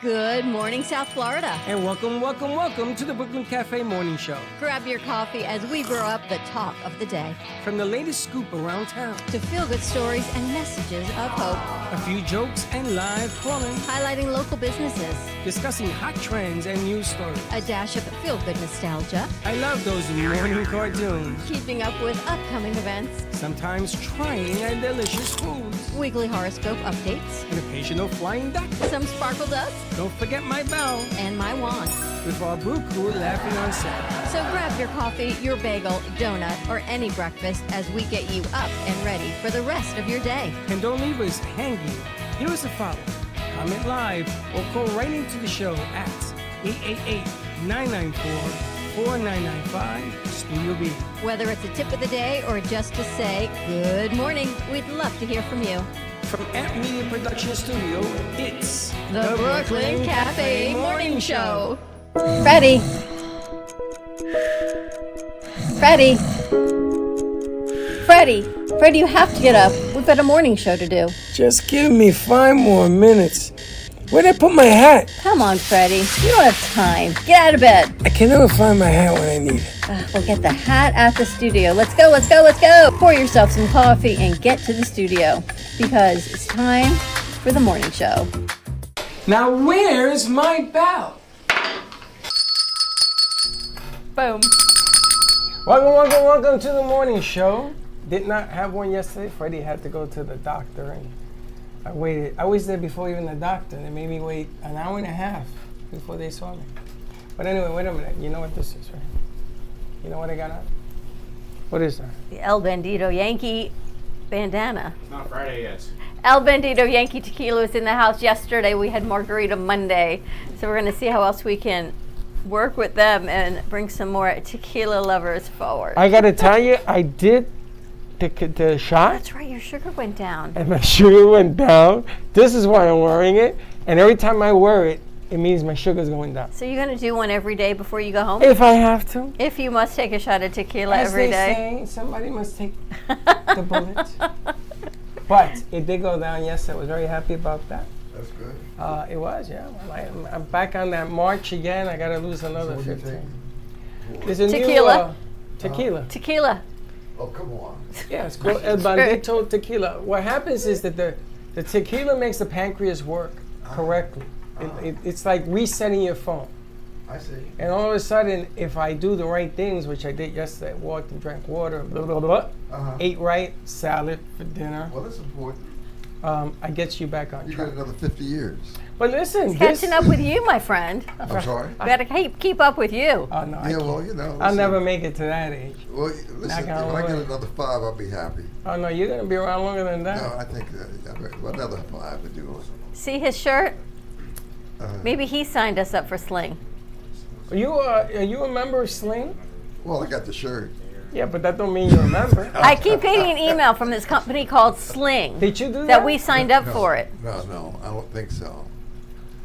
Good morning, South Florida. And welcome to the Brooklyn Cafe Morning Show. Grab your coffee as we grow up the talk of the day. From the latest scoop around town to feel-good stories and messages of hope. A few jokes and live calling. Highlighting local businesses. Discussing hot trends and news stories. A dash of feel-good nostalgia. I love those morning cartoons. Keeping up with upcoming events. Sometimes trying and delicious foods. Weekly horoscope updates. An occasional flying duck. Some sparkle dust. Don't forget my bell. And my wand. With our brew crew laughing on set. So grab your coffee, your bagel, donut, or any breakfast as we get you up and ready for the rest of your day. And don't leave us hanging. Give us a follow, comment live, or call right into the show at 888-994-4995 Studio B. Whether it's a tip of the day or just to say good morning, we'd love to hear from you. From Amp Media Production Studio, it's the Brooklyn Cafe Morning Show. Freddie, you have to get up. We've got a morning show to do. Just give me 5 more minutes. Where'd I put my hat? Come on, Freddie. You don't have time. Get out of bed. I can never find my hat when I need it. We'll get the hat at the studio. Let's go. Pour yourself some coffee and get to the studio because it's time for the morning show. Now, where's my bell? Boom. Welcome to the morning show. Did not have one yesterday. Freddie had to go to the doctor, and I waited. I was there before even the doctor. They made me wait an hour and a half before they saw me. But anyway, wait a minute. You know what this is, right? You know what I got on? What is that? The El Bandito Yankee bandana. It's not Friday yet. El Bandito Yankee Tequila was in the house yesterday. We had Margarita Monday. So we're going to see how else we can work with them and bring some more tequila lovers forward. I got to tell you, I did the shot. That's right, your sugar went down. And my sugar went down. This is why I'm wearing it. And every time I wear it, it means my sugar's going down. So you're going to do one every day before you go home? If I have to. If you must take a shot of tequila As every day. Say, somebody must take the bullet. But it did go down yesterday. I was very happy about that. That's good. It was, yeah. I'm back on that march again. I got to lose another 15. There's a tequila. Tequila. Tequila. Oh, come on. Yeah, it's called El Bandito Tequila. What happens is that the tequila makes the pancreas work correctly. It's like resetting your phone. I see. And all of a sudden, if I do the right things, which I did yesterday, walked and drank water, blah, blah, blah, ate right, salad for dinner. Well, that's important. I get you back on track. You got another 50 years. But listen, catching up with you, my friend. I'm sorry? We got to keep up with you. Oh, no, yeah, well, you know. Listen, I'll never make it to that age. Well, listen, when I get another 5, I'll be happy. Oh, no, you're going to be around longer than that. No, I think another 5 would do. See his shirt? Maybe he signed us up for Sling. Are you a member of Sling? Well, I got the shirt. Yeah, but that don't mean you're a member. I keep getting an email from this company called Sling. Did you do that? That we signed up for it. No, I don't think so.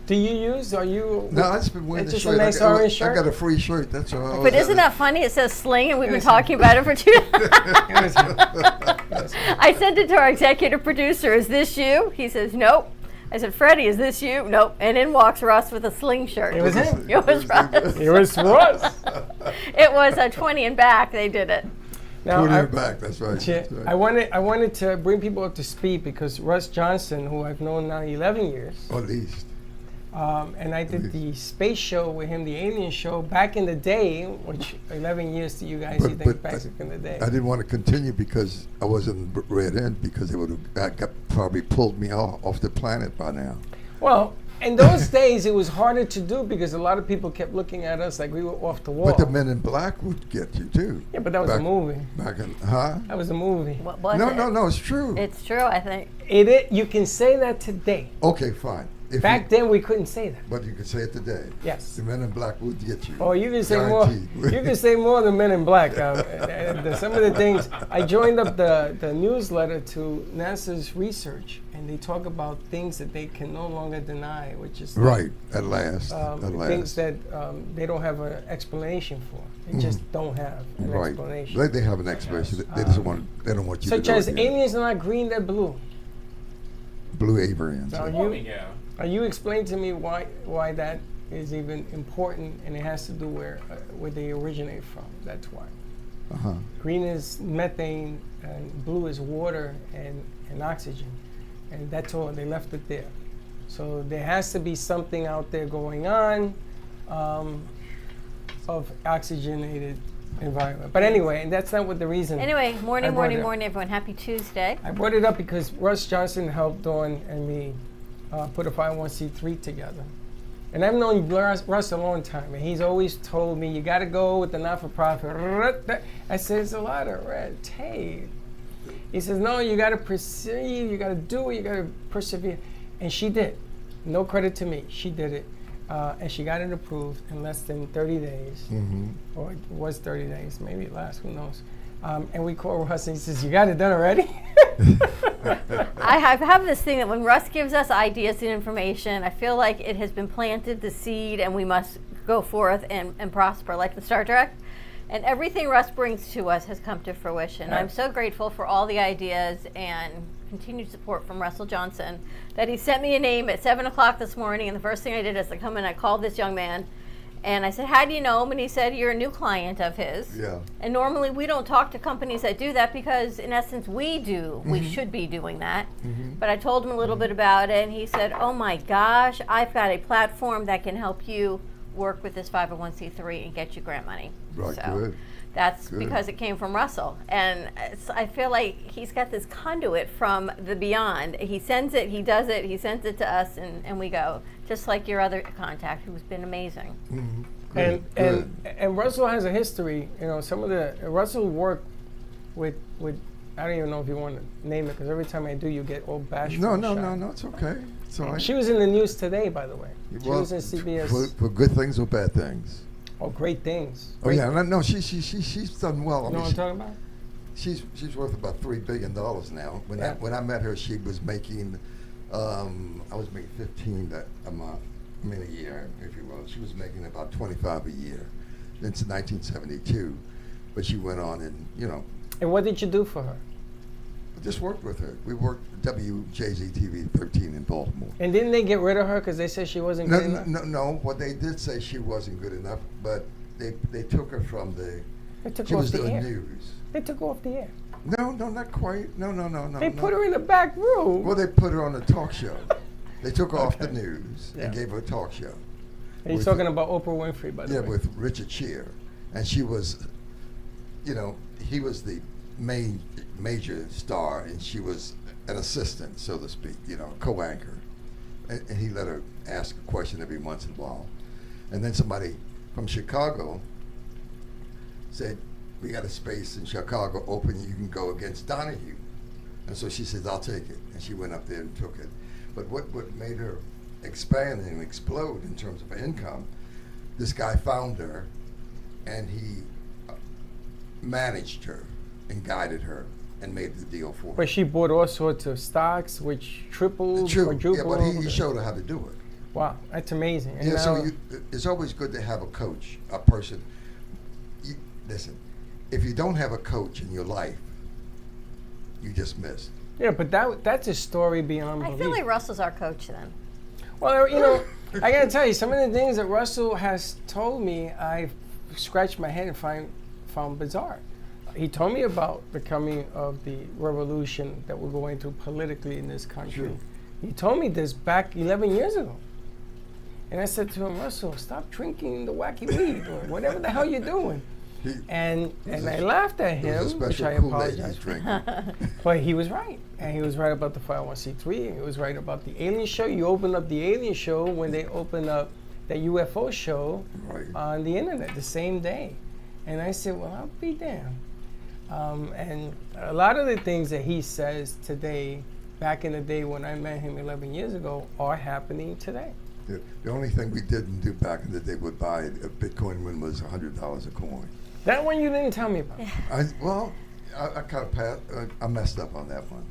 Do you use? Are you? No, I just been wearing the shirt. It's just a nice orange shirt. I got a free shirt. That's all. But isn't that funny? It says Sling, and we've been talking about it for 2 I sent it to our executive producer. Is this you? He says, nope. I said, Freddie, is this you? Nope. And in walks Russ with a Sling shirt. It was him. It was Russ. It was Russ. It was a 20 and back. They did it. Now, 20 and back. That's right. That's right. I wanted to bring people up to speed because Russ Johnson, who I've known now 11 years. Or at least. And I did the space show with him, the alien show, back in the day, which 11 years to you guys, you think back in the day. I didn't want to continue because I wasn't read in because they would have probably pulled me off the planet by now. Well, in those days, it was harder to do because a lot of people kept looking at us like we were off the wall. But the Men in Black would get you, too. Yeah, but that was a movie. That was a movie. What was it? No, it's true. It's true, I think. You can say that today. Okay, fine. Back then, we couldn't say that. But you can say it today. Yes. The Men in Black would get you. Oh, you can say more. You can say more than Men in Black. Some of the things I joined up the newsletter to NASA's research, and they talk about things that they can no longer deny, which is right at last. Things that they don't have an explanation for. They just don't have an explanation. They have an explanation. They just want. They don't want you. Such as aliens are not green; they're blue. Blue Avians. So You explain to me why that is even important, and it has to do where they originate from. That's why. Uh-huh. Green is methane, and blue is water and oxygen, and that's all. They left it there. So there has to be something out there going on of oxygenated environment. But anyway, that's not what the reason. Anyway, morning, I brought it up. morning, everyone. Happy Tuesday. I brought it up because Russ Johnson helped Dawn and me put a 501c3 together. And I've known Russ a long time, and he's always told me, you got to go with the not-for-profit. I said, it's a lot of red tape. He says, no, you got to perceive, you got to do it, you got to persevere. And she did. No credit to me. She did it. And she got it approved in less than 30 days. Mm-hmm. Or it was 30 days, maybe less, who knows. And we call Russ and he says, you got it done already? I have this thing that when Russ gives us ideas and information, I feel like it has been planted, the seed, and we must go forth and prosper, like the Star Trek. And everything Russ brings to us has come to fruition. Yeah. I'm so grateful for all the ideas and continued support from Russell Johnson that he sent me a name at 7 o'clock this morning, and the first thing I did is I come in, I called this young man, and I said, how do you know him? And he said, you're a new client of his. Yeah. And normally we don't talk to companies that do that because in essence we do. Mm-hmm. We should be doing that. Mm-hmm. But I told him a little bit about it, and he said, oh my gosh, I've got a platform that can help you work with this 501c3 and get you grant money. Right, So good. that's Good. because it came from Russell. And I feel like he's got this conduit from the beyond. He sends it, he does it, he sends it to us, and we go. Just like your other contact, who's been amazing. Mm-hmm. And Russell has a history. You know, some of the Russell worked with I don't even know if you want to name it because every time I do, you get all bashful. No, it's okay. It's all right. She was in the news today, by the way. She Well, was in CBS. for good things or bad things. Oh, great things. Oh yeah, no, she's done well. I You know mean, what I'm talking about? she's worth about $3 billion now. Yeah. When I met her, she was making, I was making 15 a month, I mean a year, if you will. She was making about 25 a year. Since 1972, but she went on and And what did you do for her? I just worked with her. We worked WJZ TV 13 in Baltimore. And didn't they get rid of her because they said she wasn't good enough? No. What they did say she wasn't good enough, but they took her from the. They took She her off was the doing air. news. They took her off the air. No, not quite. No. They put her in the back room. Well, they put her on a talk show. They took her off the Okay. news Yeah. and gave her a talk show. And he's with- talking about Oprah Winfrey, by the Yeah, way. with Richard Shear, and she was, he was the major star, and she was an assistant, so to speak, co-anchor, and he let her ask a question every once in a while, and then somebody from Chicago said, "We got a space in Chicago open. You can go against Donahue," and so she says, "I'll take it," and she went up there and took it. But what made her expand and explode in terms of income? This guy found her, and he managed her and guided her and made the deal for her. But she bought all sorts of stocks, which tripled, True, quadrupled. but he showed her how to do it. Wow, that's amazing. And Yeah, so now- it's always good to have a coach, a person. Listen, if you don't have a coach in your life, you just missed. yeah, but that's a story beyond I belief. feel like Russell's our coach then. Well, I gotta tell you, some of the things that Russell has told me, I've scratched my head and found bizarre. He told me about the coming of the revolution that we're going through politically in this country. Sure. He told me this back 11 years ago. And I said to him, Russell, stop drinking the wacky weed or whatever the hell you're doing. And I laughed at It was him, a which I special Kool-Aid he's apologize for. drinking. But he was right. And he was right about the 501c3. And he was right about the alien show. You open up the alien show when they open up the UFO show Right. on the internet the same day. And I said, well, I'll be damned. And a lot of the things that he says today, back in the day when I met him 11 years ago, are happening today. The only thing we didn't do back in the day would buy a Bitcoin when it was $100 a coin. That one you didn't tell me about. I kind of passed. I messed up on that one.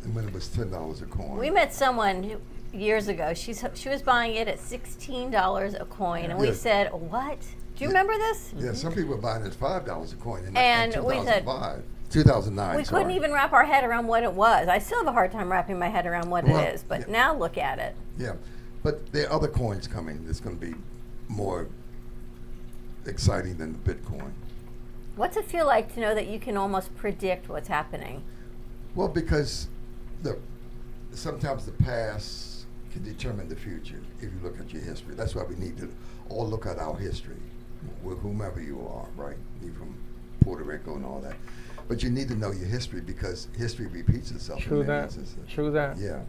And when it was $10 a coin. We met someone years ago. She was buying it at $16 a coin, and we Yeah. said, "What? Do you remember this?" Yeah, some people were buying it at $5 a coin in And we said- 2005. 2009. We couldn't even wrap our head around what it was. I still have a hard time wrapping my head around what Well, it is, but yeah. now look at it. Yeah, But there are other coins coming that's going to be more exciting than the Bitcoin. What's it feel like to know that you can almost predict what's happening? Well, because sometimes the past can determine the future if you look at your history. That's why we need to all look at our history, with whomever you are, right? You from Puerto Rico and all that. But you need to know your history because history repeats itself. True that. True that. Yeah.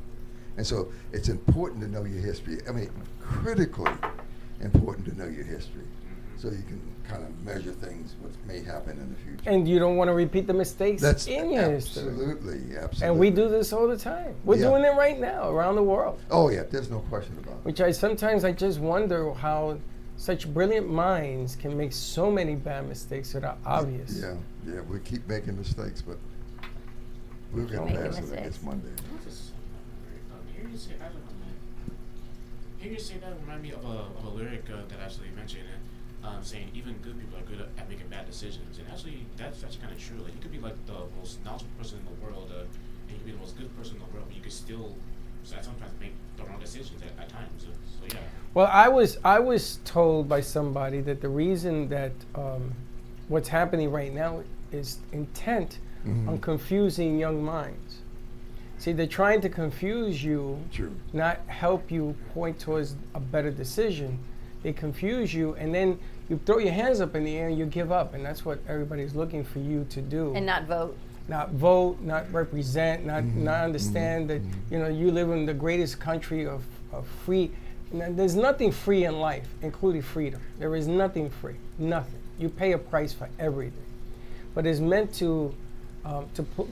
And so it's important to know your history. I mean, critically important to know your history so you can kind of measure things, what may happen in the future. And you don't want to repeat the mistakes in your history. Absolutely. And we do this all the time. We're doing it right now around the world. Oh, yeah, there's no question about it. Which sometimes I just wonder how such brilliant minds can make so many bad mistakes that are obvious. Yeah, we keep making mistakes, but we'll get past it next Monday. Hear you say that remind me of a lyric that actually mentioned it, saying even good people are good at making bad decisions, and actually that's kind of true. Like you could be like the most knowledgeable person in the world, and you could be the most good person in the world, but you could still sometimes make the wrong decisions at times. So yeah. Well, I was told by somebody that the reason that what's happening right now is intent on confusing young minds. See, they're trying to confuse you, not help you point towards a better decision. They confuse you, and then you throw your hands up in the air and you give up, and that's what everybody's looking for you to do. And not vote. Not vote, not represent, not understand that you live in the greatest country of free. There's nothing free in life, including freedom. There is nothing free, nothing. You pay a price for everything, but it's meant to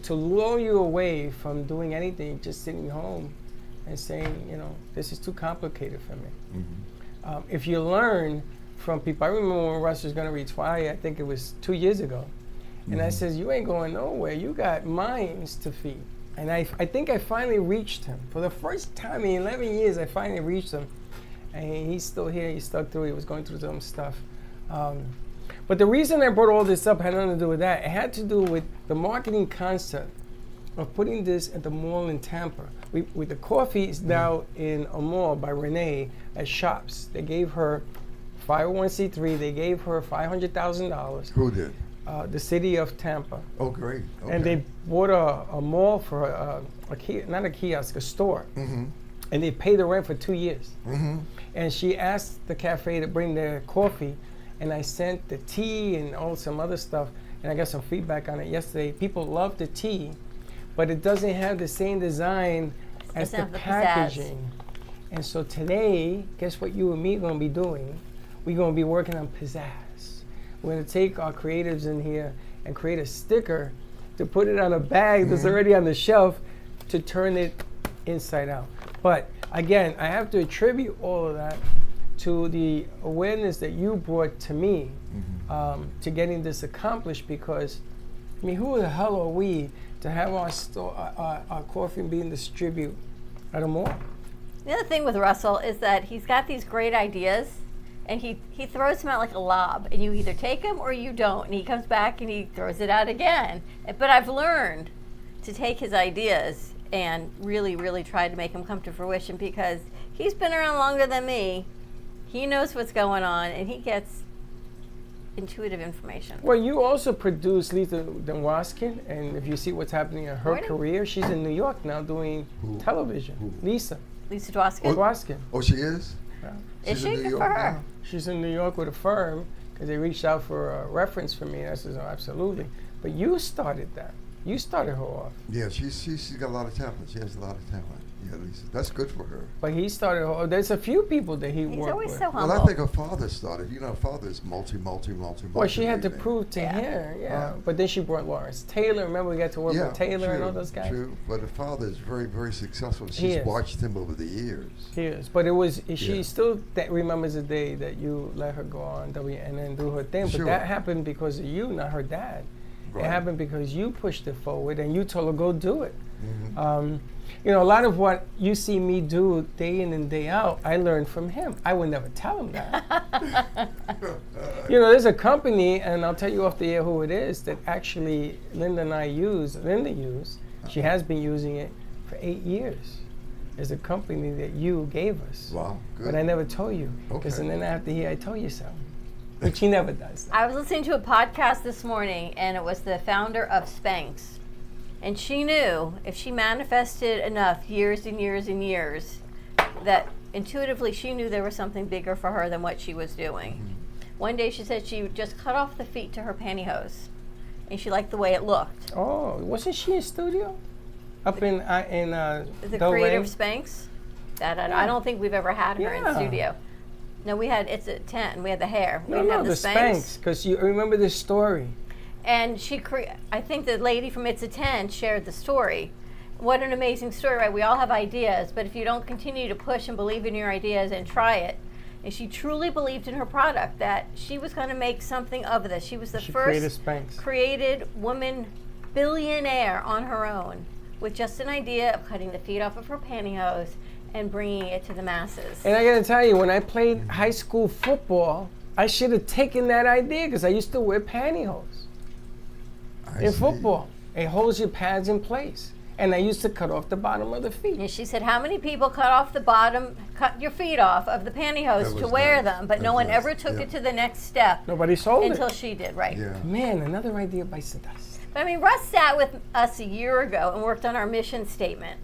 lure you away from doing anything, just sitting home and saying, this is too complicated for me. If you learn from people, I remember when Russ was going to retire, I think it was 2 years ago, and I says, you ain't going nowhere. You got minds to feed. And I think I finally reached him. For the first time in 11 years, I finally reached him. And he's still here. He stuck through. He was going through some stuff. But the reason I brought all this up had nothing to do with that. It had to do with the marketing concept of putting this at the mall in Tampa. With the coffee is now in a mall by Renee at Shops. They gave her 501c3. They gave her $500,000. Who did? The city of Tampa. Oh, great. Okay. And they bought a mall for not a kiosk, a store. And they paid the rent for 2 years. And she asked the cafe to bring their coffee, and I sent the tea and all some other stuff, and I got some feedback on it yesterday. People love the tea, but it doesn't have the same design as the packaging. And so today, guess what you and me are going to be doing? We're going to be working on pizzazz. We're going to take our creatives in here and create a sticker to put it on a bag that's already on the shelf to turn it inside out. But again, I have to attribute all of that to the awareness that you brought to me to getting this accomplished, because, I mean, who the hell are we to have our coffee being distributed at a mall? The other thing with Russell is that he's got these great ideas, and he throws them out like a lob, and you either take them or you don't, and he comes back and he throws it out again. But I've learned to take his ideas and really, really try to make them come to fruition, because he's been around longer than me. He knows what's going on, and he gets intuitive information. Well, you also produce Lisa Dwoskin, and if you see what's happening in her career, she's in New York now doing television. Lisa Dwoskin? Dwoskin. Oh, she is? Yeah. Is she? Good for her. Now? She's in New York with a firm, because they reached out for a reference for me, and I said, oh, absolutely. But you started that. You started her off. Yeah, she's got a lot of talent. She has a lot of talent. Yeah, Lisa. That's good for her. But he started her off. There's a few people that he's worked always with. so humble. Well, I think her father started. Her father is multi. Well, she had to prove to him, But then she brought Lawrence Taylor. Remember, we got to work with Taylor and all those guys? True, but her father is very, very successful. She's watched him over the years. He is. But it was, she still remembers the day that you let her go on WNN do her thing. But that happened because of you, not her dad. Right. It happened because you pushed it forward and you told her, go do it. A lot of what you see me do day in and day out, I learned from him. I would never tell him that. There's a company, and I'll tell you off the air who it is, that actually Linda used. She has been using it for 8 years. is a company that you gave us. Wow, good. But I never told you. Because Okay. then after here, I told you so. Which he never does. I was listening to a podcast this morning, and it was the founder of Spanx. And she knew if she manifested enough years and years and years, that intuitively she knew there was something bigger for her than what she was doing. One day she said she just cut off the feet to her pantyhose, and she liked the way it looked. Oh, wasn't she in studio? Up in The Del creator Rey? of Spanx, I don't think we've ever had her in Yeah. studio. No, we had It's at 10. We had the hair. We No, didn't no, have the Spanx. Because you remember this story. And I think the lady from It's a 10 shared the story. What an amazing story, right? We all have ideas, but if you don't continue to push and believe in your ideas and try it, and she truly believed in her product that she was going to make something of this. She was the She first created Spanx. created woman billionaire on her own with just an idea of cutting the feet off of her pantyhose and bringing it to the masses. And I gotta tell you, when I played high school football, I should have taken that idea because I used to wear pantyhose I in see. football. It holds your pads in place. And I used to cut off the bottom of the feet. And she said, how many people cut your feet off of the pantyhose That to was wear nice. them, but no That's one nice. ever took Yeah. it to the next step Nobody sold until it. she did, right? Yeah. Man, another idea bites the dust. But I mean, Russ sat with us a year ago and worked on our mission statement.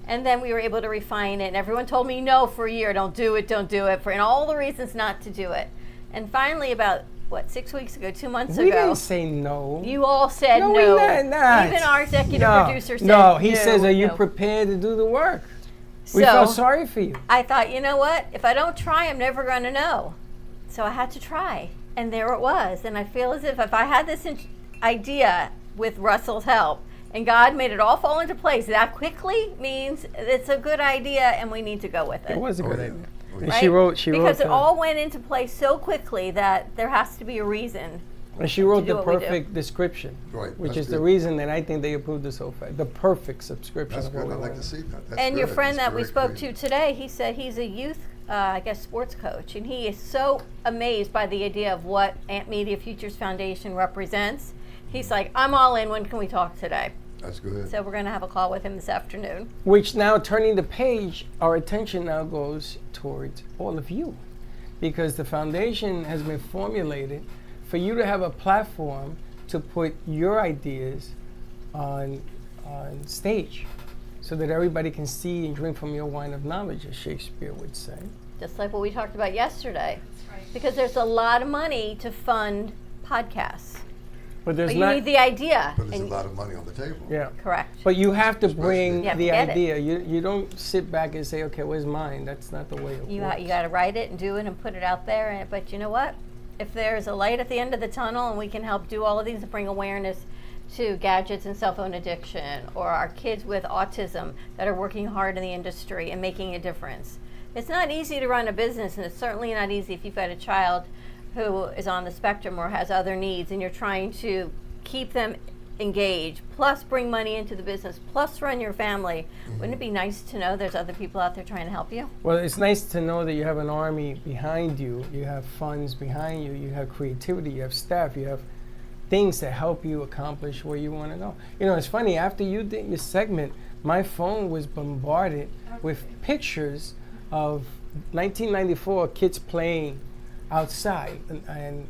And then we were able to refine it. And everyone told me no for a year, don't do it, and all the reasons not to do it. And finally, about, 6 weeks ago, 2 months We ago, didn't say no. you all said No, no. we did not. Even our executive No, producer said no. He says, no, are you no. prepared to do the work? We So- felt sorry for you. I thought, you know what? If I don't try, I'm never going to know. So I had to try. And there it was. And I feel as if I had this idea with Russell's help and God made it all fall into place that quickly means it's a good idea and we need to go with it. It was a good yeah. idea. Oh, And yeah. she wrote because it the- all went into place so quickly that there has to be a reason. And she wrote to do the what we do. perfect description, Right, which that's is the good. reason that I think they approved it so fast. The perfect subscription. That's of what good. we I'd like wanted. to see that. That's And your good. friend That's that we very spoke creative. to today, he said he's a youth, sports coach, and he is so amazed by the idea of what Ant Media Futures Foundation represents. He's like, I'm all in. When can we talk today? That's good. So we're going to have a call with him this afternoon. Which now, turning the page, our attention now goes towards all of you. Because the foundation has been formulated for you to have a platform to put your ideas on stage so that everybody can see and drink from your wine of knowledge, as Shakespeare would say. Just like what we talked about yesterday. Because there's a lot of money to fund podcasts. But there's But you not. need the idea. But there's and- a lot of money on the table. Yeah. Correct. But you have to Especially- bring You have to the get it. idea. You don't sit back and say, okay, where's mine? That's not the way it You works. got to write it and do it and put it out there. But you know what? If there's a light at the end of the tunnel and we can help do all of these and bring awareness to gadgets and cell phone addiction, or our kids with autism that are working hard in the industry and making a difference. It's not easy to run a business, and it's certainly not easy if you've got a child who is on the spectrum or has other needs and you're trying to keep them engaged, plus bring money into the business, plus run your family. Wouldn't it be nice to know there's other people out there trying to help you? Well, it's nice to know that you have an army behind you. You have funds behind you. You have creativity. You have staff. You have things that help you accomplish where you want to go. You know, it's funny. After you did your segment, my phone was bombarded with pictures of 1994 kids playing outside, and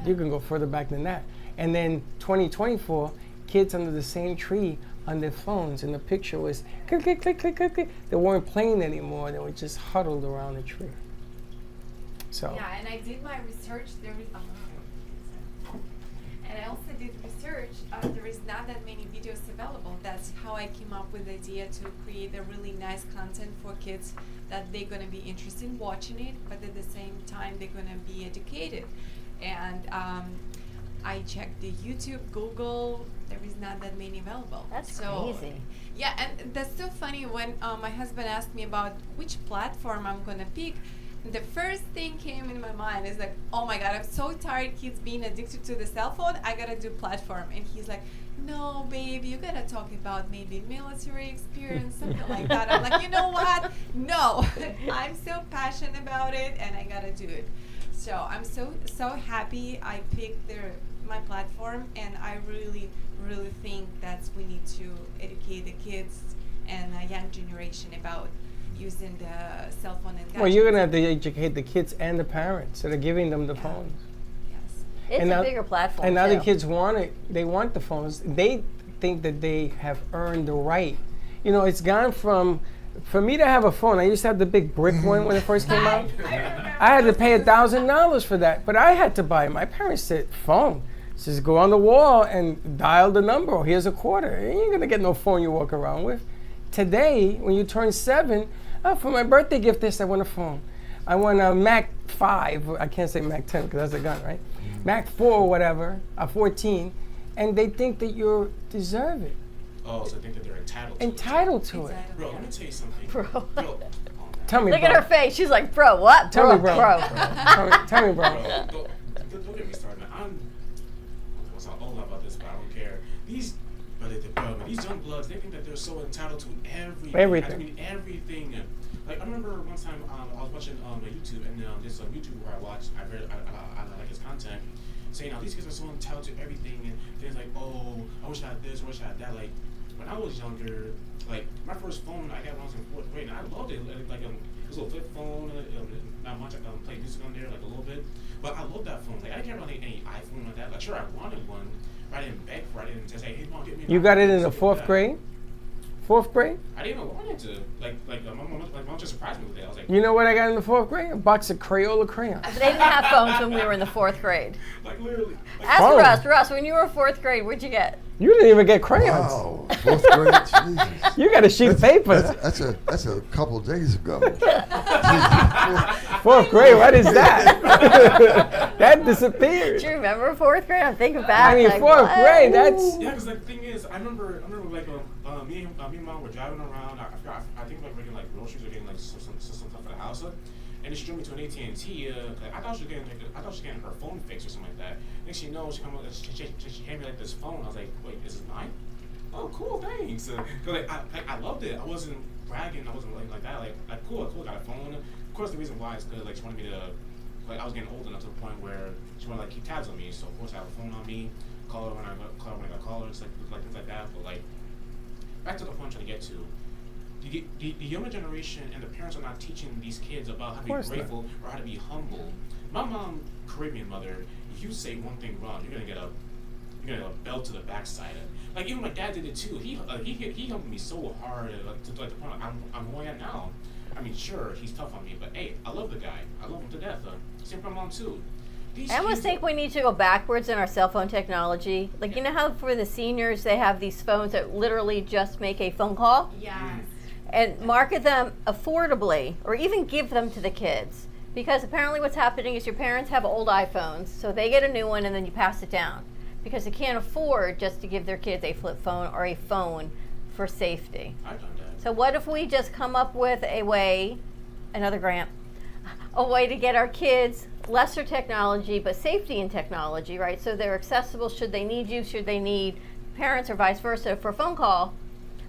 you can go further back than that. And then 2024, kids under the same tree on their phones, and the picture was click, click, click, click, click, click. They weren't playing anymore. They were just huddled around the tree. So. Yeah, and I did my research. And I also did research. There is not that many videos available. That's how I came up with the idea to create a really nice content for kids that they're going to be interested in watching it, but at the same time they're going to be educated. And I checked the YouTube, Google. There is not that many available. That's so crazy. Yeah, and that's so funny when my husband asked me about which platform I'm going to pick. The first thing came in my mind is like, oh my God, I'm so tired kids being addicted to the cell phone. I gotta do platform. And he's like, no, babe, you gotta talk about maybe military experience, something like that. I'm like, you know what? No, I'm so passionate about it and I gotta do it. So I'm so happy I picked my platform, and I really think that we need to educate the kids and a young generation about using the cell phone and gadgets. Well, you're gonna have to educate the kids and the parents that are giving them the phones. Yes. It's And a now- bigger platform. And now the too. kids want it. They want the phones. They think that they have earned the right. You know, it's gone from, for me to have a phone, I used to have the big brick one when it first came out. I had to pay $1,000 for that, but I had to buy it. My parents said, phone. Says go on the wall and dial the number. Or here's a quarter. You ain't gonna get no phone you walk around with. Today, when you turn 7, for my birthday gift, this I want a phone. I want a Mac 5. I can't say Mac 10 because that's a gun, right? Mac 4 or whatever, a 14, and they think that you deserve it. Oh, so I think that they're entitled to Entitled to it. Exactly. Bro, let me tell you something. Bro. Tell me, Look bro. at her face. She's like, bro, what? Tell me, bro. Bro. Tell me, bro. Don't get me started, man. I'm old about this, but I don't care. These young bloods, they think that they're so entitled to everything. Everything. I mean, everything. Like, I remember one time I was watching YouTube, and there's a YouTuber I watched. I like his content, saying, these kids are so entitled to everything, and they're like, oh, I wish I had this, I wish I had that. Like, when I was younger, like, my first phone I got when I was in 4th grade, and I loved it. Like, it was a little flip phone, not much. I played music on there, like, a little bit. But I loved that phone. Like, I didn't care about any iPhone like that. Like, sure, I wanted one, but I didn't beg for it. I didn't just say, hey, Mom, get me an You got it iPhone. in the So, 4th yeah. grade? 4th grade? I didn't even want it to. My mom just surprised me with it. I was like, You know what I got in the 4th grade? A box of Crayola crayons. They didn't have phones when we were in the 4th grade. like literally. Like, Ask Phone. Russ, when you were 4th grade, what'd you get? You didn't even get crayons. Wow, 4th grade, Jesus. You got a sheet of paper. That's a couple of days ago. 4th grade, what is that? That disappeared. Do you remember 4th grade? I'm thinking back. I mean, like, 4th what? grade, that's... yeah, because the thing is, I remember like me and Mom were driving around. I think like we're getting like groceries or getting like some stuff for the house. And she drove me to an AT&T. I thought she was getting her phone fixed or something like that. Next thing you know, she handed me like this phone. I was like, wait, is it mine? Oh, cool, thanks. Cause I loved it. I wasn't bragging. I wasn't like that. Like cool, got a phone. Of course, the reason why is because like she wanted me to, like I was getting old enough to the point where she wanted to like keep tabs on me. So of course I have a phone on me. Call her when I got callers, like things like that. But like back to the point I'm trying to get to. The younger generation and the parents are not teaching these kids about how to be grateful or how to be humble. My mom, Caribbean mother, if you say one thing wrong, you're gonna get a belt to the backside. Like even my dad did it too. He helped me so hard to the point I'm who I am now. I mean, sure, he's tough on me, but hey, I love the guy. I love him to death. Same for my mom too. I almost think we need to go backwards in our cell phone technology. Like, you know how for the seniors they have these phones that literally just make a phone call? Yes. And market them affordably, or even give them to the kids. Because apparently what's happening is your parents have old iPhones, so they get a new one and then you pass it down. Because they can't afford just to give their kids a flip phone or a phone for safety. I've done that. So what if we just come up with a way, another grant, a way to get our kids lesser technology but safety in technology, right? So they're accessible should they need you, should they need parents, or vice versa for a phone call,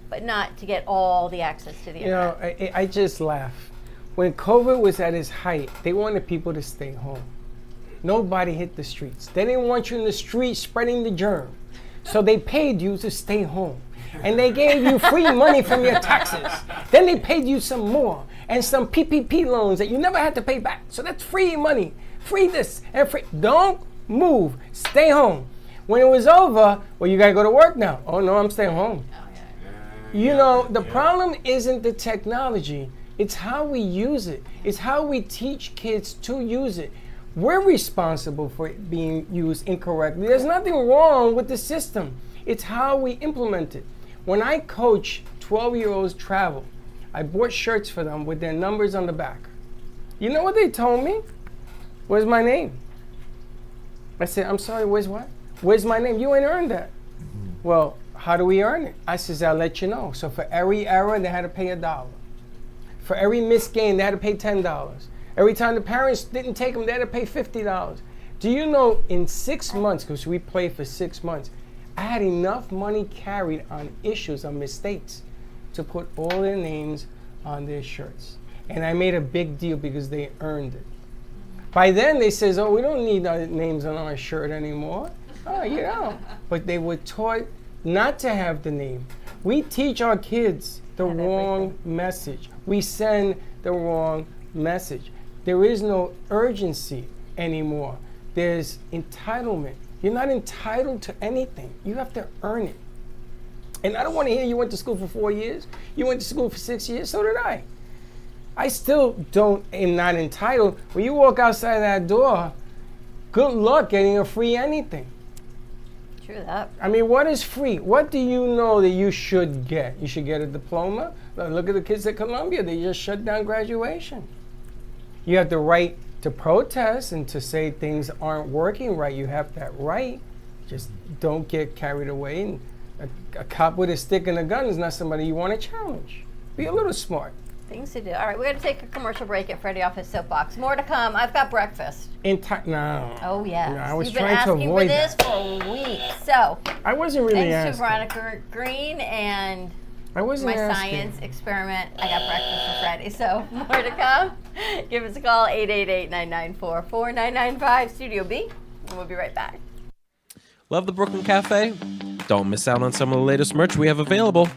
but not to get all the access to the internet. You know, I just laugh. When COVID was at its height, they wanted people to stay home. Nobody hit the streets. They didn't want you in the street spreading the germ. So they paid you to stay home. And they gave you free money from your taxes. Then they paid you some more and some PPP loans that you never had to pay back. So that's free money. Free this and free. Don't move. Stay home. When it was over, well, you got to go to work now. Oh, no, I'm staying home. You know, the problem isn't the technology. It's how we use it. It's how we teach kids to use it. We're responsible for it being used incorrectly. There's nothing wrong with the system. It's how we implement it. When I coach 12-year-olds travel, I bought shirts for them with their numbers on the back. You know what they told me? Where's my name? I said, I'm sorry, where's what? Where's my name? You ain't earned that. Well, how do we earn it? I says, I'll let you know. So for every error, they had to pay $1. For every missed game, they had to pay $10. Every time the parents didn't take them, they had to pay $50. Do you know in 6 months, because we played for 6 months, I had enough money carried on issues, on mistakes, to put all their names on their shirts. And I made a big deal because they earned it. By then, they says, oh, we don't need our names on our shirt anymore. Oh, you know. But they were taught not to have the name. We teach our kids the And wrong everything. message. We send the wrong message. There is no urgency anymore. There's entitlement. You're not entitled to anything. You have to earn it. And I don't want to hear you went to school for 4 years. You went to school for 6 years. So did I. I still am not entitled. When you walk outside that door, good luck getting a free anything. True that. I mean, what is free? What do you know that you should get? You should get a diploma? Look at the kids at Columbia. They just shut down graduation. You have the right to protest and to say things aren't working right. You have that right. Just don't get carried away. And a cop with a stick and a gun is not somebody you want to challenge. Be a little smart. Things to do. All right, we're going to take a commercial break. Get Freddie off his soapbox. More to come. I've got breakfast. No. Oh, yes. No, I was You've been trying to asking avoid for this that. for weeks. So, I wasn't really thanks to asking. Veronica Green and I wasn't my asking. science experiment, I got breakfast for Freddie. So, more to come. Give us a call, 888-994-4995, Studio B, and we'll be right back. Love the Brooklyn Cafe? Don't miss out on some of the latest merch we have available.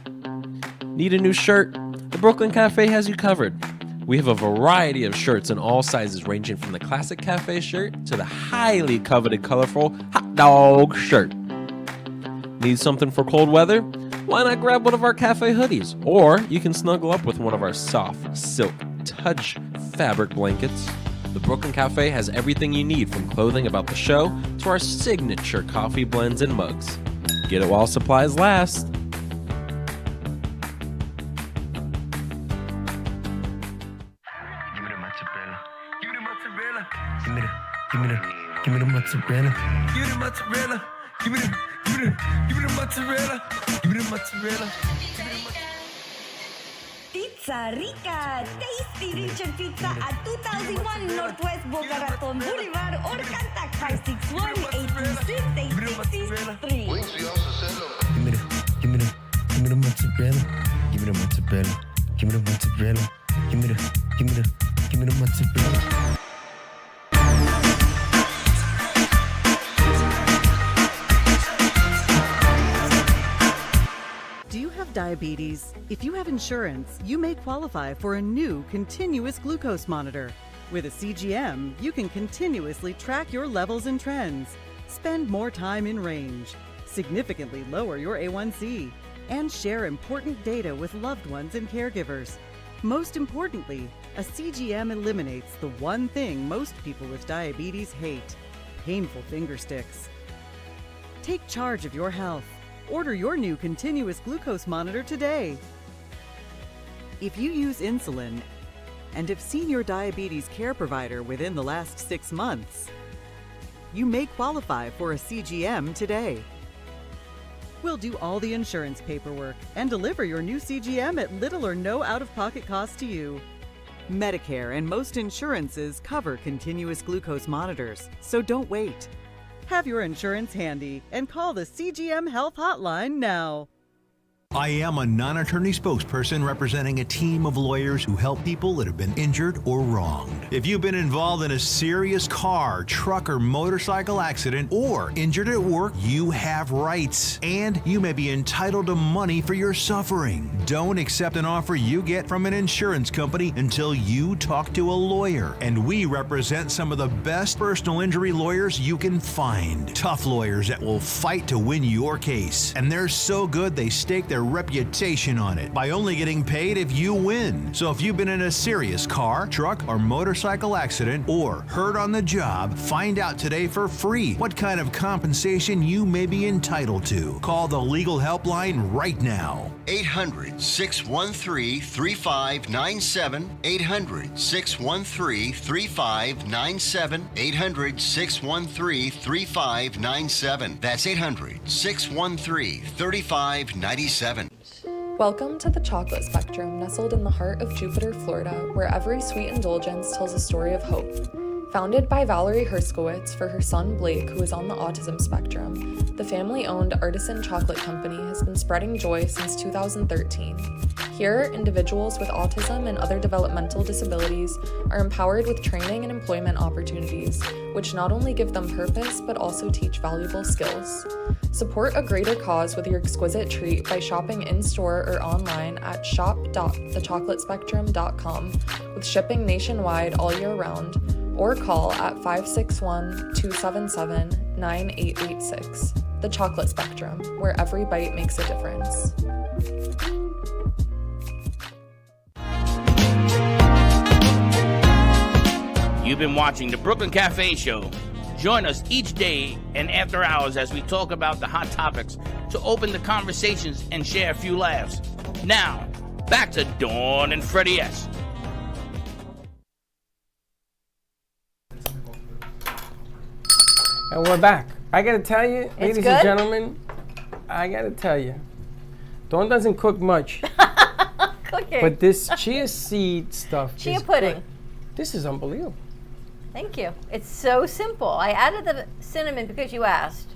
Need a new shirt? The Brooklyn Cafe has you covered. We have a variety of shirts in all sizes, ranging from the classic cafe shirt to the highly coveted colorful hot dog shirt. Need something for cold weather? Why not grab one of our cafe hoodies? Or you can snuggle up with one of our soft silk touch fabric blankets. The Brooklyn Cafe has everything you need, from clothing about the show to our signature coffee blends and mugs. Get it while supplies last. Give me the mozzarella. Give me the mozzarella. Give me the mozzarella. Give me the mozzarella. Pizza Rica, tasty rich and pizza at 2001 Northwest Boca Raton Boulevard or contact 561-826-8663. Give me the mozzarella. Give me the mozzarella. Give me the mozzarella. Give me the mozzarella. Do you have diabetes? If you have insurance, you may qualify for a new continuous glucose monitor. With a CGM, you can continuously track your levels and trends, spend more time in range, significantly lower your A1C, and share important data with loved ones and caregivers. Most importantly, a CGM eliminates the one thing most people with diabetes hate: painful finger sticks. Take charge of your health. Order your new continuous glucose monitor today. If you use insulin and have seen your diabetes care provider within the last 6 months, you may qualify for a CGM today. We'll do all the insurance paperwork and deliver your new CGM at little or no out-of-pocket cost to you. Medicare and most insurances cover continuous glucose monitors, so don't wait. Have your insurance handy and call the CGM Health Hotline now. I am a non-attorney spokesperson representing a team of lawyers who help people that have been injured or wronged. If you've been involved in a serious car, truck, or motorcycle accident or injured at work, you have rights, and you may be entitled to money for your suffering. Don't accept an offer you get from an insurance company until you talk to a lawyer. And we represent some of the best personal injury lawyers you can find. Tough lawyers that will fight to win your case. And they're so good they stake their reputation on it by only getting paid if you win. So if you've been in a serious car, truck, or motorcycle accident or hurt on the job, find out today for free what kind of compensation you may be entitled to. Call the legal helpline right now. 800-613-3597. 800-613-3597. 800-613-3597. That's 800-613-3597. Welcome to the Chocolate Spectrum, nestled in the heart of Jupiter, Florida, where every sweet indulgence tells a story of hope. Founded by Valerie Herskowitz for her son Blake, who is on the autism spectrum, the family-owned Artisan Chocolate Company has been spreading joy since 2013. Here, individuals with autism and other developmental disabilities are empowered with training and employment opportunities, which not only give them purpose, but also teach valuable skills. Support a greater cause with your exquisite treat by shopping in-store or online at shop.thechocolatespectrum.com, with shipping nationwide all year round, or call at 561-277-9886. The Chocolate Spectrum, where every bite makes a difference. You've been watching the Brooklyn Cafe Show. Join us each day and after hours as we talk about the hot topics to open the conversations and share a few laughs. Now, back to Dawn and Freddie S. And we're back. I gotta tell you, ladies good? and gentlemen, I gotta tell you, Dawn doesn't cook much, Cooking. but this chia seed stuff Chia is pudding. good. This is unbelievable. Thank you. It's so simple. I added the cinnamon because you asked.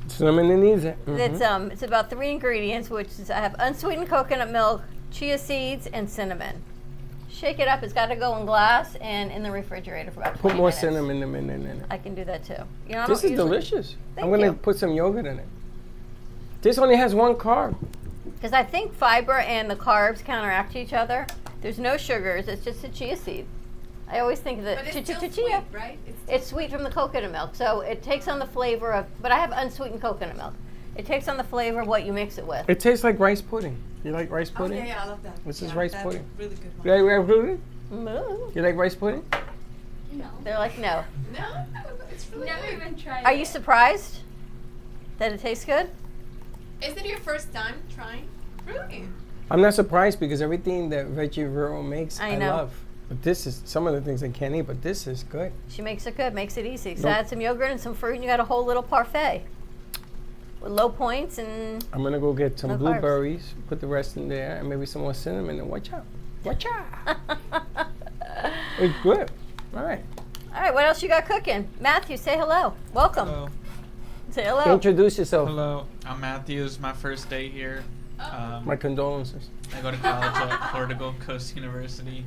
Cinnamon and needs it. It's about 3 ingredients, which is I have unsweetened coconut milk, chia seeds, and cinnamon. Shake it up. It's got to go in glass and in the refrigerator for about 20 Put more minutes. cinnamon in it. I can do that too. You know, I This don't is usually- delicious. Thank I'm gonna you. put some yogurt in it. This only has 1 carb. Because I think fiber and the carbs counteract each other. There's no sugars. It's just a chia seed. I always think that But it's still chia. sweet, right? It's sweet from the coconut milk, so it takes on the flavor of. But I have unsweetened coconut milk. It takes on the flavor of what you mix it with. It tastes like rice pudding. You like rice Oh, pudding? yeah, I love that. This is Yeah, rice that's pudding. Really good one. You like rice pudding? Mm. You like rice pudding? They're like, no. No, it's really Never good. even tried Are it. you surprised that it tastes good? Is it your first time trying? Really? I'm not surprised because everything that Veggie Vero makes, I I know. love. But this is some of the things I can't eat, but this is good. She makes it good, makes it easy. So Nope. add some yogurt and some fruit, and you got a whole little parfait with low points and. I'm gonna go get some No carbs. blueberries, put the rest in there, and maybe some more cinnamon. And watch out, watch out. It's good. All right. All right, what else you got cooking? Matthew, say hello. Welcome. Hello. Say hello. Introduce yourself. Hello. I'm Matthew. It's my first day here. My condolences. I go to college at Florida Gulf Coast University,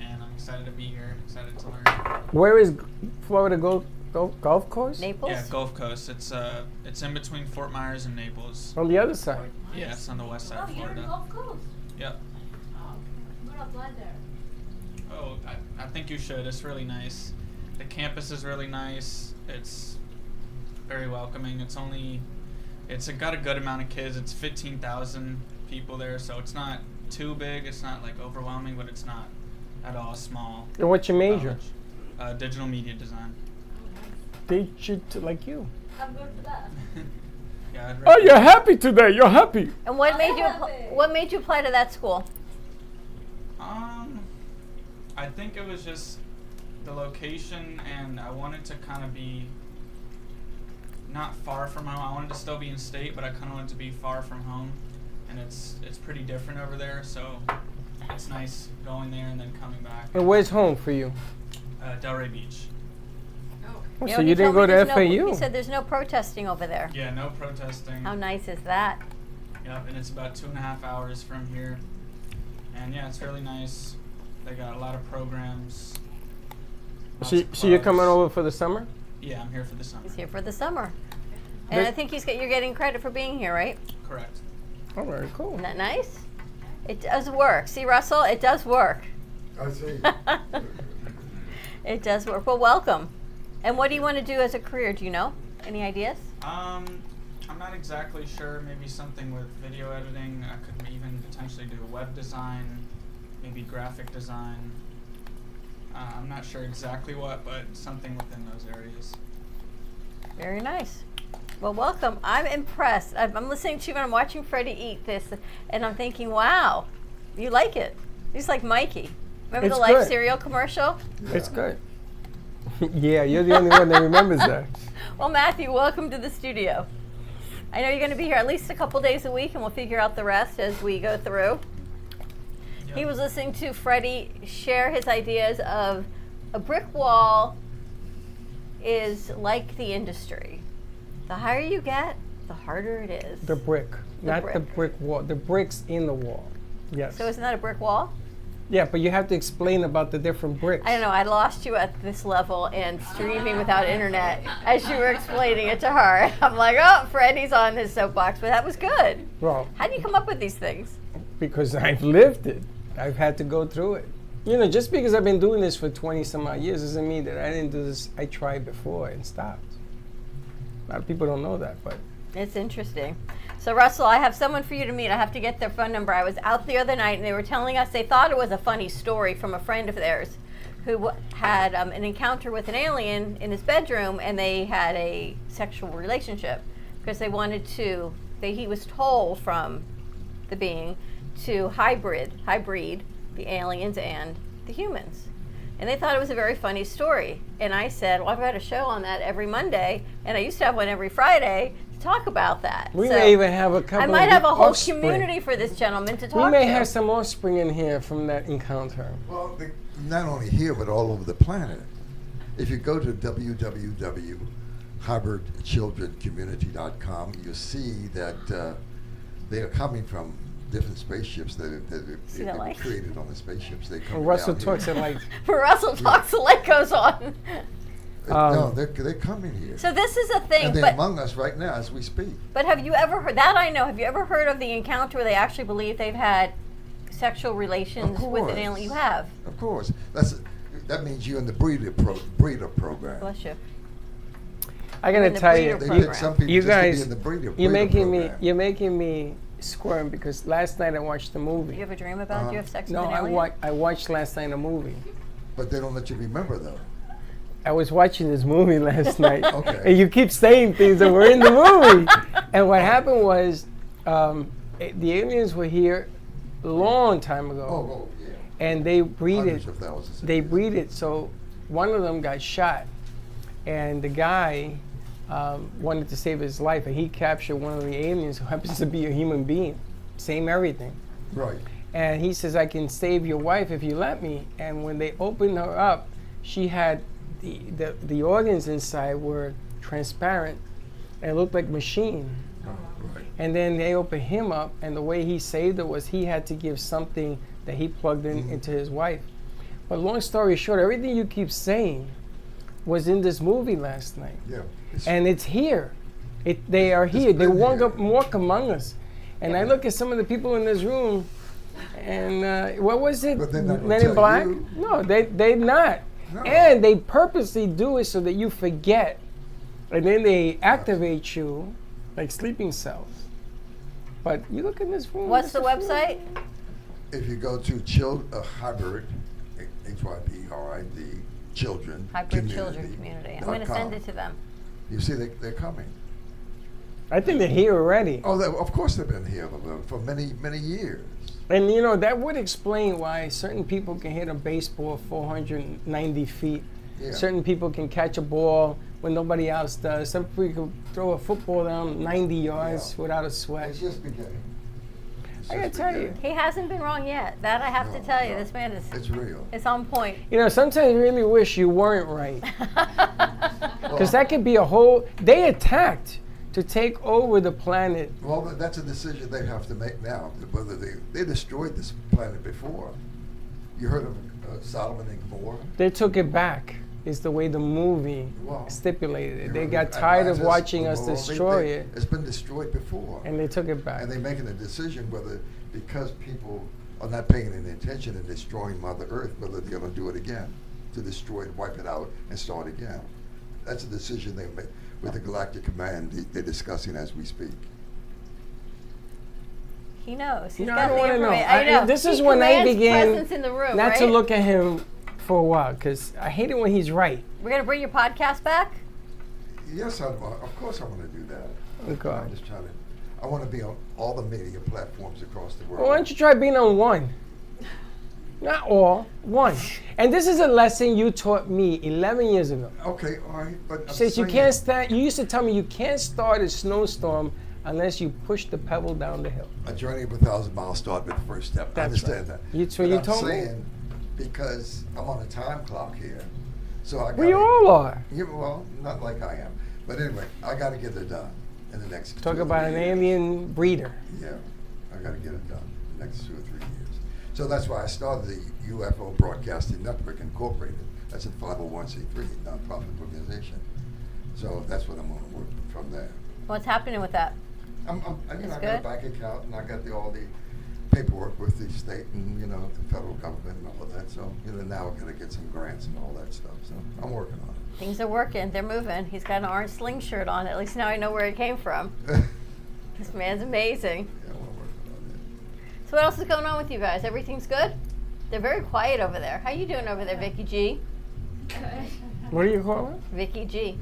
and I'm excited to be here. Excited to learn. Where is Florida Gulf Coast? Naples? Yeah, Gulf Coast. It's in between Fort Myers and Naples. On the other side. Yeah, it's on the west side of You're in Florida. Gulf Coast. Yep. I'm gonna apply there. Oh, I think you should. It's really nice. The campus is really nice. It's very welcoming. It's got a good amount of kids. It's 15,000 people there, so it's not too big. It's not like overwhelming, but it's not at all small. And what's your major? Digital media design. They should like you. I'm good for that. Yeah. Oh, you're happy today. You're happy. And what I'm made you happy. what made you apply to that school? I think it was just the location, and I wanted to kind of be not far from home. I wanted to still be in state, but I kind of wanted to be far from home, and it's pretty different over there. So it's nice going there and then coming back. And where's home for you? Delray Beach. Oh, know, so he you didn't told me go to there's FAU? He said there's no protesting over there. Yeah, no protesting. How nice is that? Yep, and it's about 2.5 hours from here. And yeah, it's really nice. They got a lot of programs. lots So, of so you're coming clubs. over for the summer? Yeah, I'm here for the summer. He's here for the summer. And But- I think you're getting credit for being here, right? Correct. Oh, very cool. Isn't that nice? It does work. See, Russell, it does work. I see. It does work. Well, welcome. And what do you want to do as a career? Do you know? Any ideas? I'm not exactly sure. Maybe something with video editing. I could even potentially do web design, maybe graphic design. I'm not sure exactly what, but something within those areas. Very nice. Well, welcome. I'm impressed. I'm listening to you and I'm watching Freddie eat this, and I'm thinking, wow, you like it. He's like Mikey. Remember It's the Life good. cereal commercial? It's good. Yeah, you're the only one that remembers that. Well, Matthew, welcome to the studio. I know you're going to be here at least a couple days a week, and we'll figure out the rest as we go through. He was listening to Freddie share his ideas of a brick wall is like the industry. The higher you get, the harder it is. The brick, not the brick. brick wall. The bricks in the wall. Yes. So isn't that a brick wall? Yeah, but you have to explain about the different bricks. I don't know. I lost you at this level and streaming without internet as you were explaining it to her. I'm like, oh, Freddie's on his soapbox, but that was good. Well, How do you come up with these things? because I've lived it. I've had to go through it. You know, just because I've been doing this for 20 some odd years doesn't mean that I didn't do this. I tried before and stopped. A lot of people don't know that, but It's interesting. So, Russell, I have someone for you to meet. I have to get their phone number. I was out the other night, and they were telling us they thought it was a funny story from a friend of theirs who had an encounter with an alien in his bedroom, and they had a sexual relationship because they wanted to. He was told from the being to hybrid the aliens and the humans. And they thought it was a very funny story. And I said, well, I've got a show on that every Monday, and I used to have one every Friday to talk about that. we So may even have a couple I might of have a whole offspring. community for this gentleman to talk We to. may have some offspring in here from that encounter. Well, not only here, but all over the planet. If you go to www.hybridchildrencommunity.com, you see that they are coming from different spaceships that See they that light? created on the spaceships. They come Russell down talks here. it like For Russell talks, the light goes on. No, they're coming here. So this is a thing, and they're but among us right now as we speak. have you ever heard that? I know. Have you ever heard of the encounter where they actually believe they've had sexual relations with an alien? You have. Of course. That means you're in the breeder program. Bless you. I gotta In the tell you, breeder you, program. Some people you just to be guys, in the breeder you're making program. me squirm because last night I watched the movie. You have a dream about? Do you have sex No, with an alien? I watched last night a movie. But they don't let you remember though. I was watching this movie last night, Okay. and you keep saying things that were in the movie. And what happened was, the aliens were here a long time ago, Oh, yeah. and they breeded. Hundreds of thousands of They years. breeded. So one of them got shot, and the guy wanted to save his life, and he captured one of the aliens who happens to be a human being, same everything. Right. And he says, I can save your wife if you let me. And when they opened her up, she had the organs inside were transparent and it looked like machine. Right. And then they opened him up, and the way he saved her was he had to give something that he plugged into his wife. But long story short, everything you keep saying was in this movie last night. Yeah. And it's here. They are here. They been walk among us. And I look at some of the people in this room, and what was it? But they're not gonna Men in tell Black? you. No, they're not. No. And they purposely do it so that you forget. And then they activate you like sleeping cells. But you look in this room. What's the this is website? If you go to Hybrid, HYBRID, Children Hybrid Children Community. I'm going to send it to them. You see, they're coming. I think they're here already. Oh, of course they've been here for many, many years. And you know, that would explain why certain people can hit a baseball 490 feet. Yeah. Certain people can catch a ball when nobody else does. Some people can throw a football down 90 yards without a sweat. It's just beginning. I gotta tell you. He hasn't been wrong yet. That I have to tell you. This man is. It's real. It's on point. You know, sometimes I really wish you weren't right. Because that could be a whole. They attacked to take over the planet. Well, that's a decision they have to make now. Whether they destroyed this planet before. You heard of Solomon and Gomorrah? They took it back. Is the way the movie stipulated it. They got tired of watching us destroy it. It's been destroyed before. And they took it back. And they're making a decision whether, because people are not paying any attention and destroying Mother Earth, whether they're going to do it again, to destroy it, wipe it out, and start again. That's a decision they make with the Galactic Command. They're discussing as we speak. He knows. He's No, got I don't the want to know. information. I know. This is He when I commands began presence in the room, not right? to look at him for a while, because I hate it when he's right. We're gonna bring your podcast back. Yes, of course I want to do that. Okay. I'm just trying to. I want to be on all the media platforms across the world. Well, why don't you try being on one? Not all, one. And this is a lesson you taught me 11 years ago. Okay, all right, but I'm Says you saying- can't start. You used to tell me you can't start a snowstorm unless you push the pebble down the hill. A journey of 1,000 miles start with the first step. I That's understand right. that. That's what But you I'm told me. saying, because I'm on a time clock here, So I We all are. Yeah, well, not like I am. But anyway, I got to get it done in the next Talk 2 or about 3 an years. alien breeder. Yeah, I got to get it done in the next 2 or 3 years. So that's why I started the UFO Broadcasting Network Incorporated. That's a 501c3 nonprofit organization. So that's what I'm going to work from there. What's happening with that? I It's got a good? bank account and I got all the paperwork with the state and the federal government and all of that. So now I got to get some grants and all that stuff. So I'm working on it. Things are working. They're moving. He's got an orange sling shirt on. At least now I know where it came from. This man's amazing. Yeah, we're working on it. So what else is going on with you guys? Everything's good? They're very quiet over there. How you doing over there, Vicky G? What do you call it? Vicky G.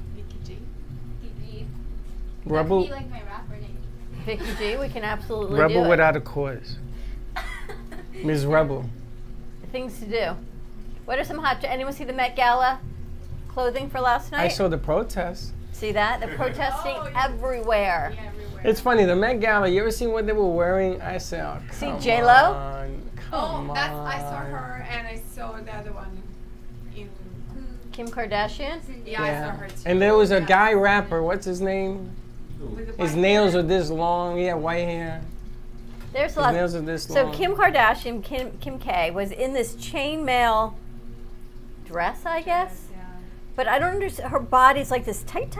Rebel. That could be like my rapper name. Vicky G, we can absolutely do Rebel it. without a cause. Ms. Rebel. Things to do. What are some hot... Anyone see the Met Gala clothing for last night? I saw the protest. See that? They're protesting everywhere. Yeah, everywhere. It's funny, the Met Gala, you ever seen what they were wearing? I said, oh, See come J-Lo? on, come Oh, I saw on. her and I saw the other one in. Kim Kardashian? Yeah, I saw her too. And there was a Yeah. guy rapper, what's his name? With the His white nails hair. are this long, he had white hair. There's His lots. nails are this So long. Kim Kardashian, Kim K, was in this chainmail dress, I guess. Yeah. But I don't understand. Her body's like this tight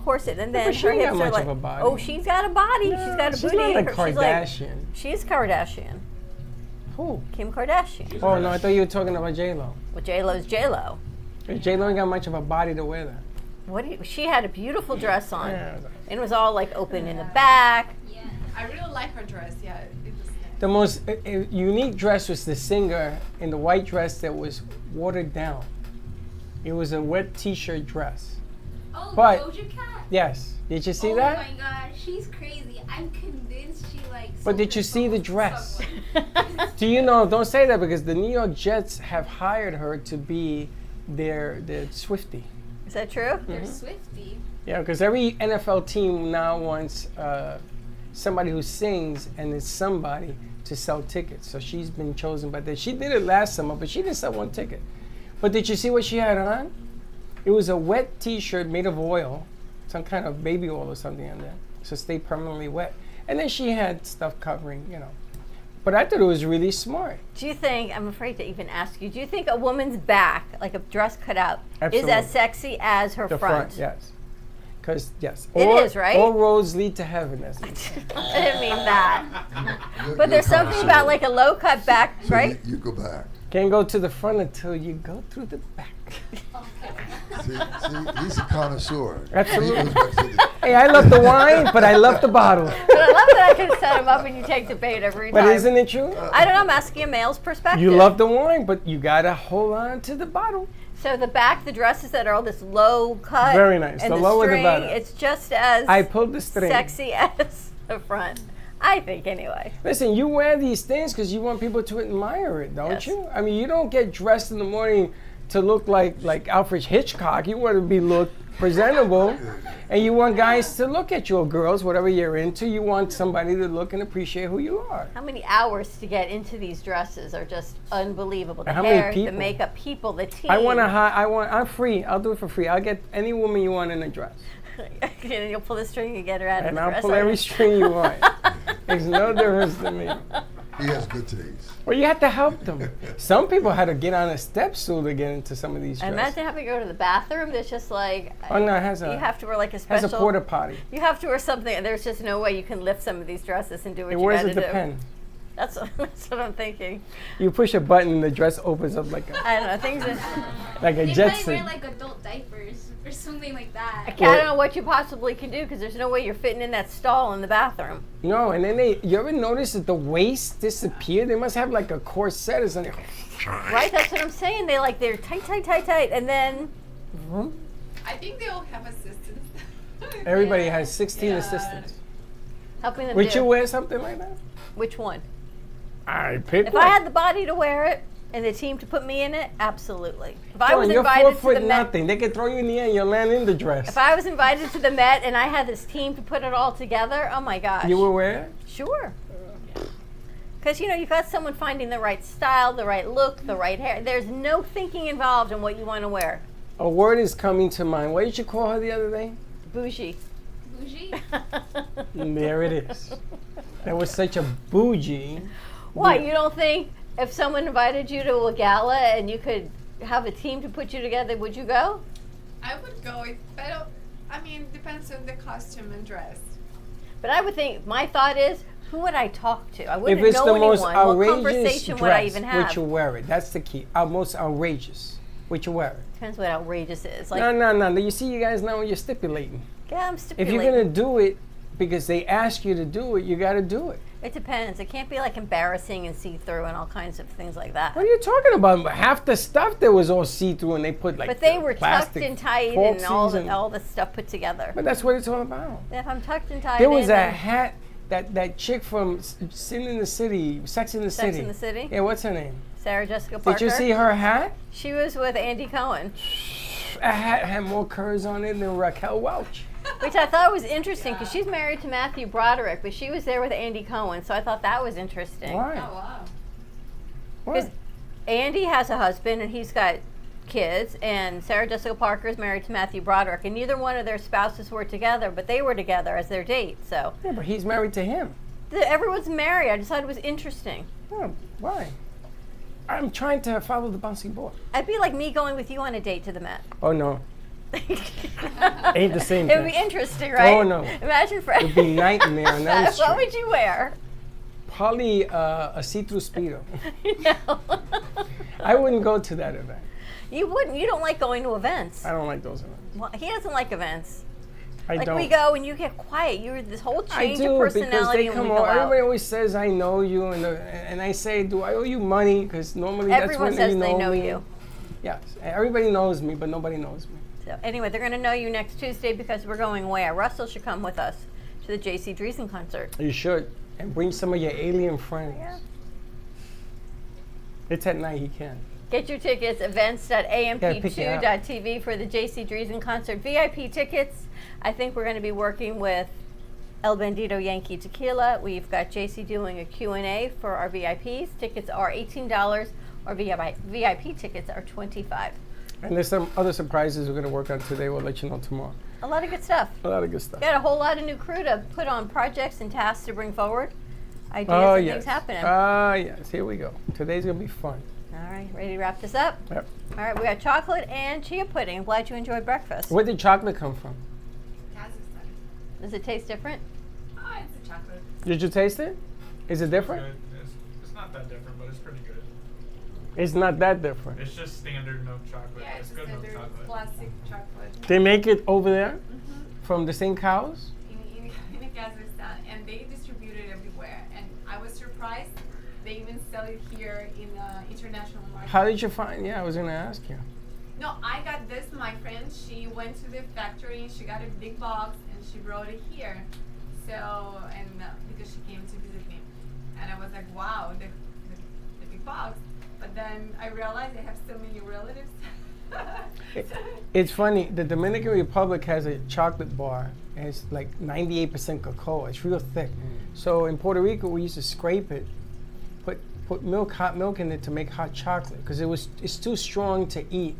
corset, and then but she her ain't got hips are much like. of a body. Oh, she's got a body. No, she's got a she's booty. not like She's Kardashian. She's Kardashian. Who? Kim Kardashian. Oh no, I thought you were talking about J-Lo. Well, J-Lo's J-Lo. J-Lo ain't got much of a body to wear that. She had a beautiful dress on. Yeah. And it was all like open in the back. Yeah. I really like her dress. Yeah, it was nice. The most unique dress was the singer in the white dress that was watered down. It was a wet t-shirt dress. Oh, But- Doja Cat? Yes. Did you see oh that? Oh my god, she's crazy. I'm convinced she likes. But did you see the dress? Do you know, don't say that because the New York Jets have hired her to be their Swiftie. Is that true? They're Swiftie. Yeah, because every NFL team now wants somebody who sings and is somebody to sell tickets. So she's been chosen by that. She did it last summer, but she didn't sell one ticket. But did you see what she had on? It was a wet t-shirt made of oil, some kind of baby oil or something on there, so stay permanently wet. And then she had stuff covering, But I thought it was really smart. Do you think, I'm afraid to even ask you, do you think a woman's back, like a dress cut out, Absolutely. is as sexy as her The front? yes. Because, yes. It is, right? All roads lead to heaven, as they say. I didn't mean that. You're But there's something connoisseur. about like a low cut back, So right? you go back. Can't go to the front until you go through the back. See, he's a connoisseur. Absolutely. He goes back to the- Hey, I love the wine, but I love the bottle. But I love that I can set him up and you take the bait every But time. isn't it true? I don't know, I'm asking a male's perspective. You love the wine, but you gotta hold on to the bottle. So the back, the dresses that are all this low cut. Very nice. And The the lower the string, better. it's just as I pulled the string. sexy as the front. I think anyway. Listen, you wear these things because you want people to admire it, don't Yes. you? I mean, you don't get dressed in the morning to look like Alfred Hitchcock. You want to be look presentable, and you want guys to look at you, or girls, whatever you're into. You want somebody to look and appreciate who you are. How many hours to get into these dresses are just unbelievable. The How many hair, the people? makeup, people, the team. I'm free. I'll do it for free. I'll get any woman you want in a dress. And you'll pull the string and get her out of And the I'll dress. pull every string you want. Makes no difference to me. He has good taste. Well, you have to help them. Some people had to get on a step stool to get into some of these I dresses. imagine having to go to the bathroom. There's just like Oh no, it has you a have to wear like a has special a porta potty. You have to wear something. There's just no way you can lift some of these dresses and do what It you wears got to it do. depend. That's what I'm thinking. You push a button and the dress opens up like I don't know. Things are. like a They jet probably wear set. like adult diapers or something like that. I don't know what you possibly can do because there's no way you're fitting in that stall in the bathroom. No, and then you ever notice that the waist disappeared? They must have like a corset or something. Right? That's what I'm saying. They're tight, and then. I think they all have assistants. Everybody has 16 Yeah. assistants. Helping them Would do. you wear something like that? Which one? I pick If one. I had the body to wear it and the team to put me in it, absolutely. If I was you're invited 4 to foot the Met, nothing. They could throw you in the air and you'll land in the dress. if I was invited to the Met and I had this team to put it all together, oh my gosh. You will wear it? Sure. Because, you've got someone finding the right style, the right look, the right hair. There's no thinking involved in what you want to wear. A word is coming to mind. What did you call her the other day? Bougie. Bougie? There it is. That was such a bougie. Why, you don't think if someone invited you to a gala and you could have a team to put you together, would you go? I would go, but I mean, depends on the costume and dress. But I would think, my thought is, who would I talk to? I wouldn't If it's know the anyone. most What outrageous conversation would I even dress, have? would you wear it? That's the key. Most outrageous. Would you wear it? Depends what outrageous is. Like, No. You see, you guys now you're stipulating. yeah, I'm If stipulating. you're gonna do it because they ask you to do it, you got to do it. It depends. It can't be like embarrassing and see-through and all kinds of things like that. What are you talking about? Half the stuff there was all see-through, and they put like. But they the were tucked plastic and tight falsies and all the stuff put together. But that's what it's all about. If I'm tucked and tied There was in, a then- hat that chick from Sin in the City, Sex in the Sex City. in the City? Yeah, what's her name? Sarah Jessica Parker. Did you see her hat? She was with Andy Cohen. A hat had more curves on it than Raquel Welch. Which I thought was interesting because she's married to Matthew Broderick, but she was there with Andy Cohen, so I thought that was interesting. Why? Oh, wow. Because Andy has a husband and he's got kids, and Sarah Jessica Parker is married to Matthew Broderick, and neither one of their spouses were together, but they were together as their date. So Yeah, but he's married to him. everyone's married. I just thought it was interesting. Oh, why? I'm trying to follow the bouncing ball. It'd be like me going with you on a date to the Met. Oh no. Ain't the same It would thing. be interesting, right? Oh no. Imagine Fred. It'd be nightmare. And that is What true. would you wear? Probably a see-through Speedo. No. I wouldn't go to that event. You wouldn't. You don't like going to events. I don't like those events. Well, he doesn't like events. I like don't. we go and you get quiet. You're this whole I change do, of because personality they and come we go over. out. Everybody always says I know you, and I say, do I owe you money? Because normally Everyone that's when says they know me. you. Yes, everybody knows me, but nobody knows me. So anyway, they're going to know you next Tuesday because we're going away. Russell should come with us to the J.C. Dreesen concert. You should, and bring some of your alien friends. Yeah. It's at night. He can. Get your tickets, events.amp2.tv for the J.C. Dreesen concert. VIP tickets, I think we're going to be working with El Bandito Yankee Tequila. We've got J.C. doing a Q&A for our VIPs. Tickets are $18, or VIP tickets are $25. And there's some other surprises we're going to work on today. We'll let you know tomorrow. A lot of good stuff. A lot of good stuff. Got a whole lot of new crew to put on projects and tasks to bring forward. Ideas Oh, and yes. things happening. Yes. Here we go. Today's going to be fun. All right, ready to wrap this up? Yep. All right, we got chocolate and chia pudding. I'm glad you enjoyed breakfast. Where did chocolate come from? Does it taste different? Oh, it's a chocolate. Did you taste it? Is it different? It's not that different, but it's pretty good. It's not that different. It's just standard milk chocolate. Yeah, it's it's good milk standard chocolate. classic chocolate. They make it over there from the same cows? In Kazakhstan, and they distribute it everywhere. And I was surprised they even sell it here in international market. How did you find? Yeah, I was going to ask you. No, I got this. My friend, she went to the factory, she got a big box, and she brought it here. So, and because she came to visit me, and I was like, wow, the big box. But then I realized I have so many relatives. It's funny. The Dominican Republic has a chocolate bar, and it's like 98% cocoa. It's real thick. So in Puerto Rico, we used to scrape it, put hot milk in it to make hot chocolate because it's too strong to eat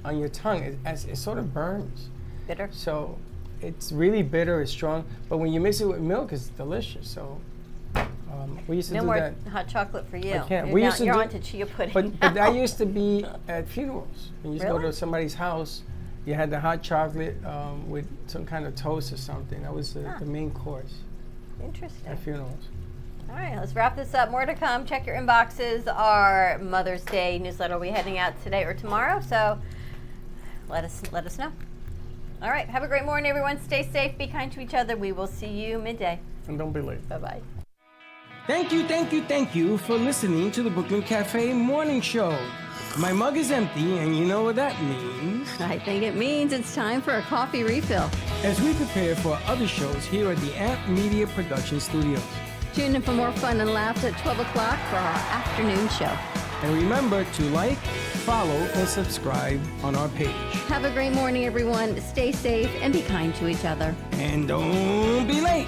on your tongue. It sort of burns. Bitter. So it's really bitter. It's strong, but when you mix it with milk, it's delicious. So we used to No do more that. hot chocolate for you. I can't. You're on to chia pudding. But that used to be at funerals. When you used to go Really? to somebody's house, you had the hot chocolate with some kind of toast or something. That was the main course Interesting. at funerals. All right, let's wrap this up. More to come. Check your inboxes. Our Mother's Day newsletter will be heading out today or tomorrow, so let us know. All right, have a great morning, everyone. Stay safe, be kind to each other. We will see you midday. And don't be late. Bye-bye. Thank you for listening to the Brooklyn Cafe Morning Show. My mug is empty, and you know what that means. I think it means it's time for a coffee refill. As we prepare for other shows here at the Amp Media Production Studios. Tune in for more fun and laughs at 12 o'clock for our afternoon show. And remember to like, follow, and subscribe on our page. Have a great morning, everyone. Stay safe and be kind to each other. And don't be late.